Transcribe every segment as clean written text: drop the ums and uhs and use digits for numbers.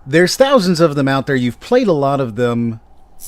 There's thousands of them out there. You've played a lot of them.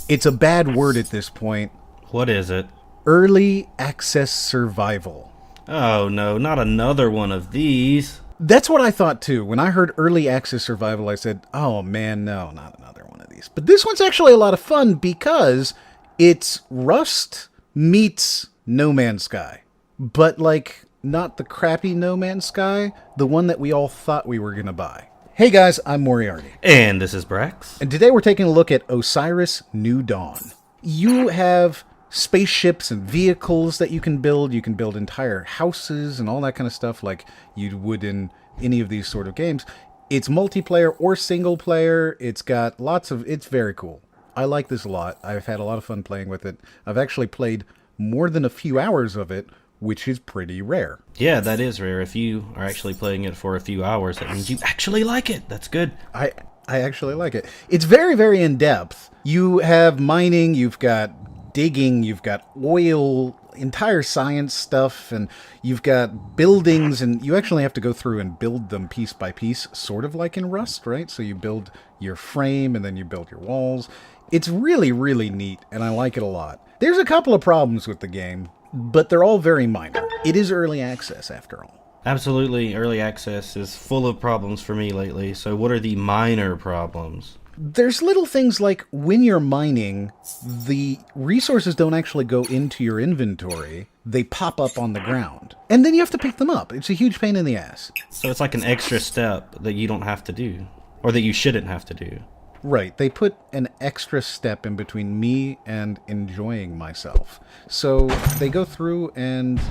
It's a bad word at this point. What is it? Early access survival. Oh no, not another one of these. That's what I thought too. When I heard early access survival, I said, oh man, no, not another one of these. But this one's actually a lot of fun because it's Rust meets No Man's Sky. But like, not the crappy No Man's Sky, the one that we all thought we were going to buy. Hey guys, I'm Moriarty. And this is Brax. And today we're taking a look at OSIRIS New Dawn. You have spaceships and vehicles that you can build. You can build entire houses and all that kind of stuff like you would in any of these sort of games. It's multiplayer or single player. It's got it's very cool. I like this a lot. I've had a lot of fun playing with it. I've actually played more than a few hours of it, which is pretty rare. Yeah, that is rare. If you are actually playing it for a few hours, that means you actually like it. That's good. I actually like it. It's very, very in-depth. You have mining, you've got digging, you've got oil, entire science stuff, and you've got buildings, and you actually have to go through and build them piece by piece, sort of like in Rust, right? So you build your frame, and then you build your walls. It's really, really neat, and I like it a lot. There's a couple of problems with the game, but they're all very minor. It is early access, after all. Absolutely, early access is full of problems for me lately. So what are the minor problems? There's little things like when you're mining, the resources don't actually go into your inventory. They pop up on the ground. And then you have to pick them up. It's a huge pain in the ass. So it's like an extra step that you don't have to do, or that you shouldn't have to do. Right, they put an extra step in between me and enjoying myself. So they go through and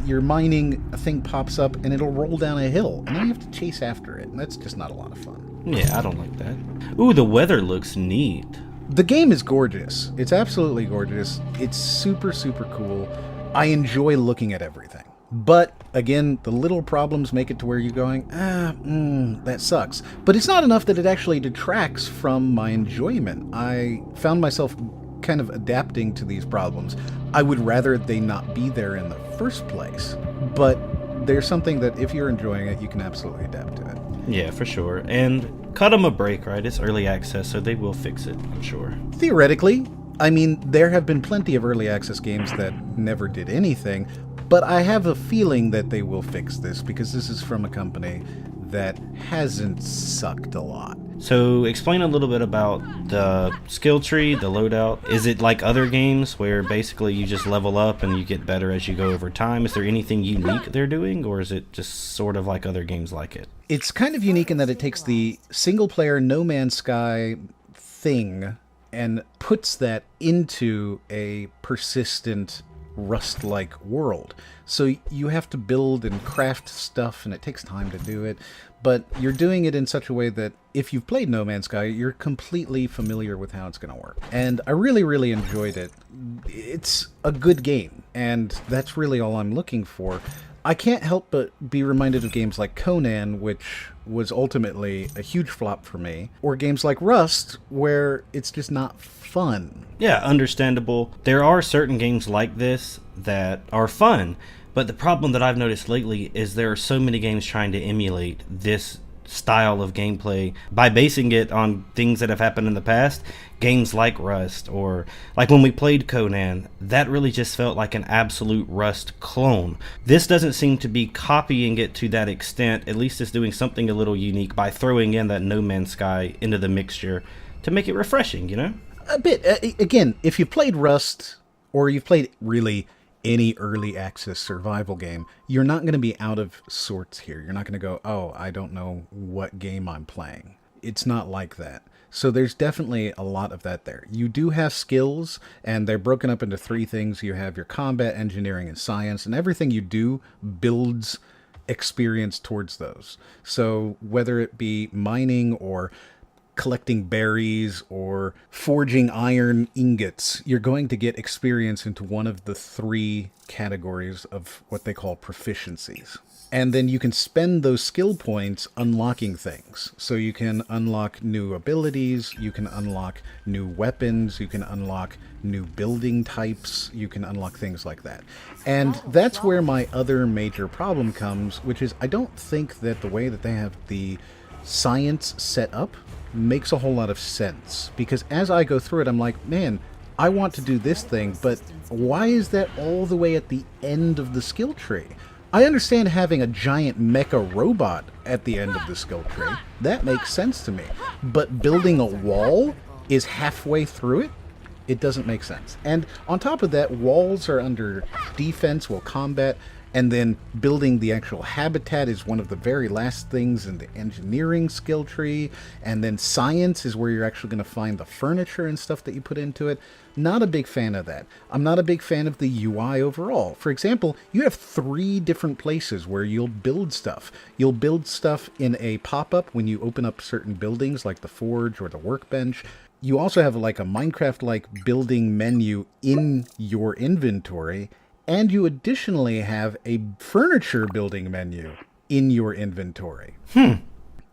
you're mining, a thing pops up and it'll roll down a hill. And then you have to chase after it, and that's just not a lot of fun. Yeah, I don't like that. Ooh, the weather looks neat. The game is gorgeous. It's absolutely gorgeous. It's super, super cool. I enjoy looking at everything. But, again, the little problems make it to where you're going, that sucks. But it's not enough that it actually detracts from my enjoyment. I found myself kind of adapting to these problems. I would rather they not be there in the first place. But there's something that if you're enjoying it, you can absolutely adapt to it. Yeah, for sure. And cut them a break, right? It's early access, so they will fix it, I'm sure. Theoretically, I mean, there have been plenty of early access games that never did anything. But I have a feeling that they will fix this because this is from a company that hasn't sucked a lot. So explain a little bit about the skill tree, the loadout. Is it like other games where basically you just level up and you get better as you go over time? Is there anything unique they're doing, or is it just sort of like other games like it? It's kind of unique in that it takes the single-player No Man's Sky thing and puts that into a persistent Rust-like world. So you have to build and craft stuff, and it takes time to do it, but you're doing it in such a way that if you've played No Man's Sky, you're completely familiar with how it's going to work. And I really, really enjoyed it. It's a good game, and that's really all I'm looking for. I can't help but be reminded of games like Conan, which was ultimately a huge flop for me, or games like Rust, where it's just not fun. Yeah, understandable. There are certain games like this that are fun, but the problem that I've noticed lately is there are so many games trying to emulate this style of gameplay by basing it on things that have happened in the past. Games like Rust, or like when we played Conan, that really just felt like an absolute Rust clone. This doesn't seem to be copying it to that extent. At least it's doing something a little unique by throwing in that No Man's Sky into the mixture to make it refreshing, you know? A bit. Again, if you've played Rust, or you've played really any early access survival game, you're not going to be out of sorts here. You're not going to go, oh, I don't know what game I'm playing. It's not like that. So there's definitely a lot of that there. You do have skills, and they're broken up into three things. You have your combat, engineering, and science, and everything you do builds experience towards those. So whether it be mining or collecting berries or forging iron ingots, you're going to get experience into one of the three categories of what they call proficiencies. And then you can spend those skill points unlocking things. So you can unlock new abilities, you can unlock new weapons, you can unlock new building types, you can unlock things like that. And that's where my other major problem comes, which is I don't think that the way that they have the science set up makes a whole lot of sense. Because as I go through it, I'm like, man, I want to do this thing, but why is that all the way at the end of the skill tree? I understand having a giant mecha robot at the end of the skill tree. That makes sense to me. But building a wall is halfway through it? It doesn't make sense. And on top of that, walls are under defense, well, combat, and then building the actual habitat is one of the very last things in the engineering skill tree. And then science is where you're actually going to find the furniture and stuff that you put into it. Not a big fan of that. I'm not a big fan of the UI overall. For example, you have 3 different places where you'll build stuff. You'll build stuff in a pop-up when you open up certain buildings like the forge or the workbench. You also have like a Minecraft-like building menu in your inventory. And you additionally have a furniture building menu in your inventory.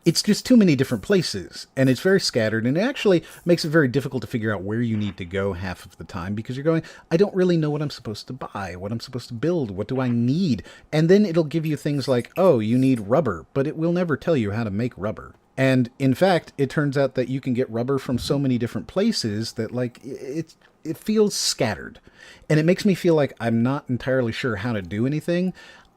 It's just too many different places, and it's very scattered, and it actually makes it very difficult to figure out where you need to go half of the time, because you're going, I don't really know what I'm supposed to buy, what I'm supposed to build, what do I need? And then it'll give you things like, oh, you need rubber, but it will never tell you how to make rubber. And in fact, it turns out that you can get rubber from so many different places that, like, it feels scattered. And it makes me feel like I'm not entirely sure how to do anything.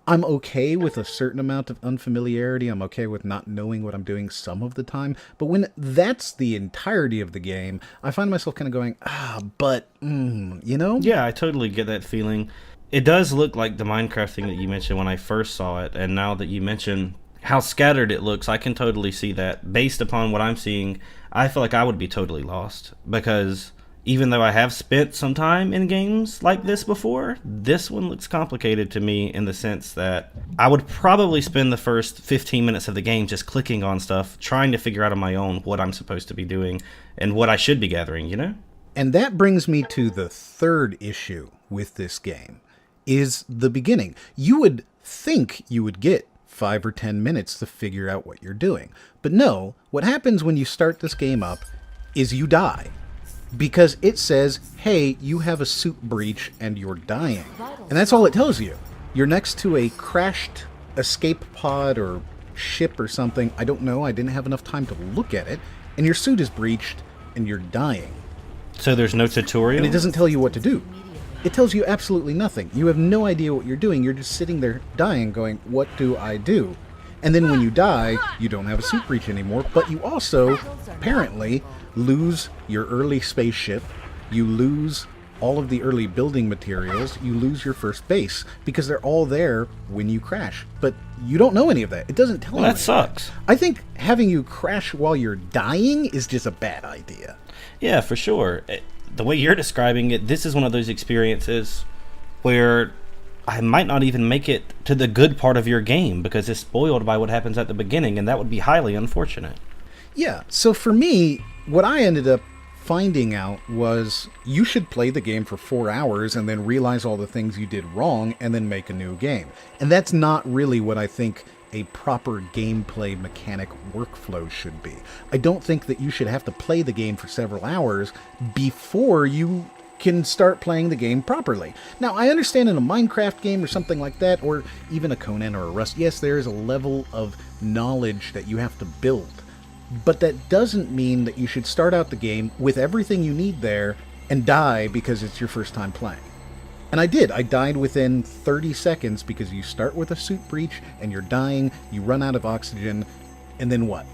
I'm okay with a certain amount of unfamiliarity. I'm okay with not knowing what I'm doing some of the time. But when that's the entirety of the game, I find myself kind of going, you know? Yeah, I totally get that feeling. It does look like the Minecraft thing that you mentioned when I first saw it, and now that you mention how scattered it looks, I can totally see that. Based upon what I'm seeing, I feel like I would be totally lost, because even though I have spent some time in games like this before, this one looks complicated to me in the sense that I would probably spend the first 15 minutes of the game just clicking on stuff, trying to figure out on my own what I'm supposed to be doing and what I should be gathering, you know? And that brings me to the third issue with this game, is the beginning. You would think you would get 5 or 10 minutes to figure out what you're doing. But no, what happens when you start this game up is you die. Because it says, hey, you have a suit breach and you're dying. And that's all it tells you. You're next to a crashed escape pod or ship or something. I don't know. I didn't have enough time to look at it. And your suit is breached and you're dying. So there's no tutorial? And it doesn't tell you what to do. It tells you absolutely nothing. You have no idea what you're doing. You're just sitting there dying going, what do I do? And then when you die, you don't have a suit breach anymore, but you also, apparently, lose your early spaceship, you lose all of the early building materials, you lose your first base, because they're all there when you crash. But you don't know any of that. It doesn't tell you. That sucks. I think having you crash while you're dying is just a bad idea. Yeah, for sure. The way you're describing it, this is one of those experiences where I might not even make it to the good part of your game because it's spoiled by what happens at the beginning, and that would be highly unfortunate. Yeah, so for me, what I ended up finding out was you should play the game for 4 hours and then realize all the things you did wrong and then make a new game. And that's not really what I think a proper gameplay mechanic workflow should be. I don't think that you should have to play the game for several hours before you can start playing the game properly. Now, I understand in a Minecraft game or something like that, or even a Conan or a Rust, yes, there is a level of knowledge that you have to build. But that doesn't mean that you should start out the game with everything you need there and die because it's your first time playing. And I did. I died within 30 seconds because you start with a suit breach and you're dying, you run out of oxygen, and then what?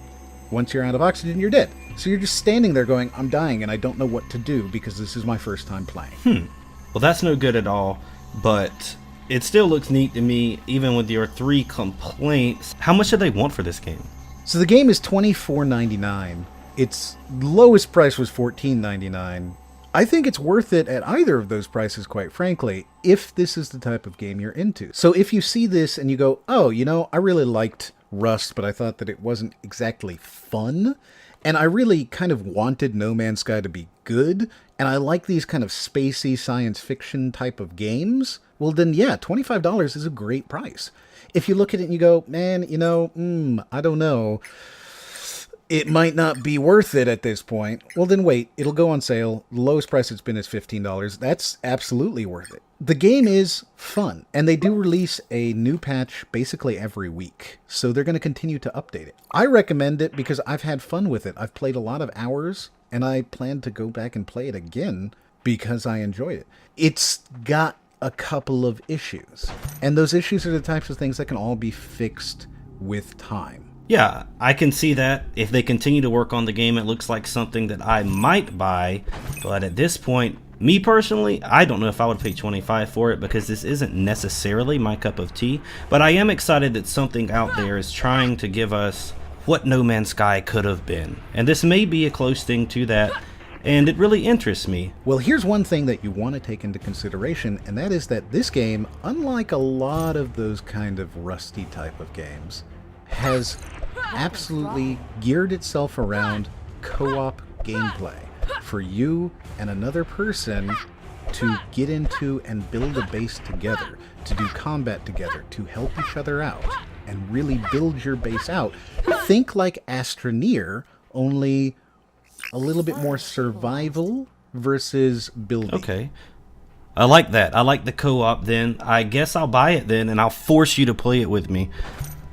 Once you're out of oxygen, you're dead. So you're just standing there going, I'm dying and I don't know what to do because this is my first time playing. Well, that's no good at all, but it still looks neat to me, even with your 3 complaints. How much do they want for this game? So the game is $24.99. Its lowest price was $14.99. I think it's worth it at either of those prices, quite frankly, if this is the type of game you're into. So if you see this and you go, oh, you know, I really liked Rust, but I thought that it wasn't exactly fun, and I really kind of wanted No Man's Sky to be good, and I like these kind of spacey science fiction type of games, well then yeah, $25 is a great price. If you look at it and you go, man, you know, I don't know, it might not be worth it at this point, well then wait, it'll go on sale. The lowest price it's been is $15. That's absolutely worth it. The game is fun, and they do release a new patch basically every week, so they're going to continue to update it. I recommend it because I've had fun with it. I've played a lot of hours, and I plan to go back and play it again because I enjoyed it. It's got a couple of issues, and those issues are the types of things that can all be fixed with time. Yeah, I can see that. If they continue to work on the game, it looks like something that I might buy, but at this point, me personally, I don't know if I would pay $25 for it because this isn't necessarily my cup of tea, but I am excited that something out there is trying to give us what No Man's Sky could have been. And this may be a close thing to that, and it really interests me. Well, here's one thing that you want to take into consideration, and that is that this game, unlike a lot of those kind of rusty type of games, has absolutely geared itself around co-op gameplay for you and another person to get into and build a base together, to do combat together, to help each other out, and really build your base out. Think like Astroneer, only a little bit more survival versus building. Okay. I like that. I like the co-op then. I guess I'll buy it then, and I'll force you to play it with me.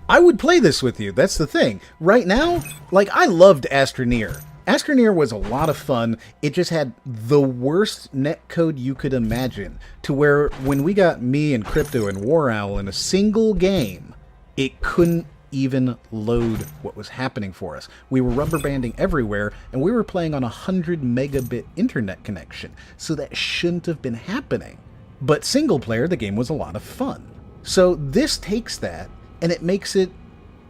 I would play this with you. That's the thing. Right now, like, I loved Astroneer. Astroneer was a lot of fun. It just had the worst netcode you could imagine, to where when we got me and Crypto and War Owl in a single game, it couldn't even load what was happening for us. We were rubber banding everywhere, and we were playing on a 100 megabit internet connection, so that shouldn't have been happening. But single player, the game was a lot of fun. So this takes that, and it makes it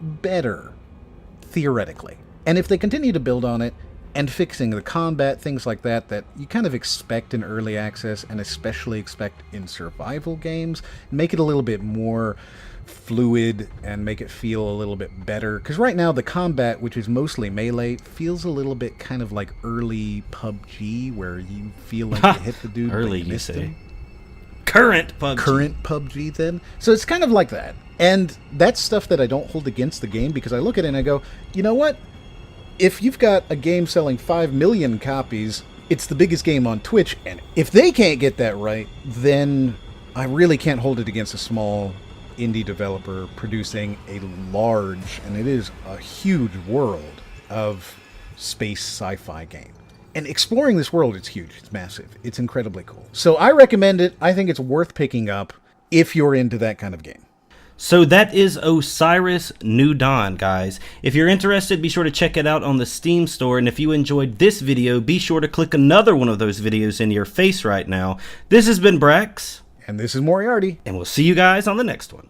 better, theoretically. And if they continue to build on it, and fixing the combat, things like that, that you kind of expect in early access, and especially expect in survival games, make it a little bit more fluid, and make it feel a little bit better. Because right now, the combat, which is mostly melee, feels a little bit kind of like early PUBG, where you feel like you hit the dude, Early, but you missed him. Current PUBG. Current PUBG, then. So it's kind of like that. And that's stuff that I don't hold against the game, because I look at it and I go, you know what? If you've got a game selling 5 million copies, it's the biggest game on Twitch, and if they can't get that right, then I really can't hold it against a small indie developer producing a large, and it is a huge world of space sci-fi game. And exploring this world, it's huge, it's massive, it's incredibly cool. So I recommend it. I think it's worth picking up if you're into that kind of game. So that is OSIRIS New Dawn, guys. If you're interested, be sure to check it out on the Steam store. And if you enjoyed this video, be sure to click another one of those videos in your face right now. This has been Brax. And this is Moriarty. And we'll see you guys on the next one.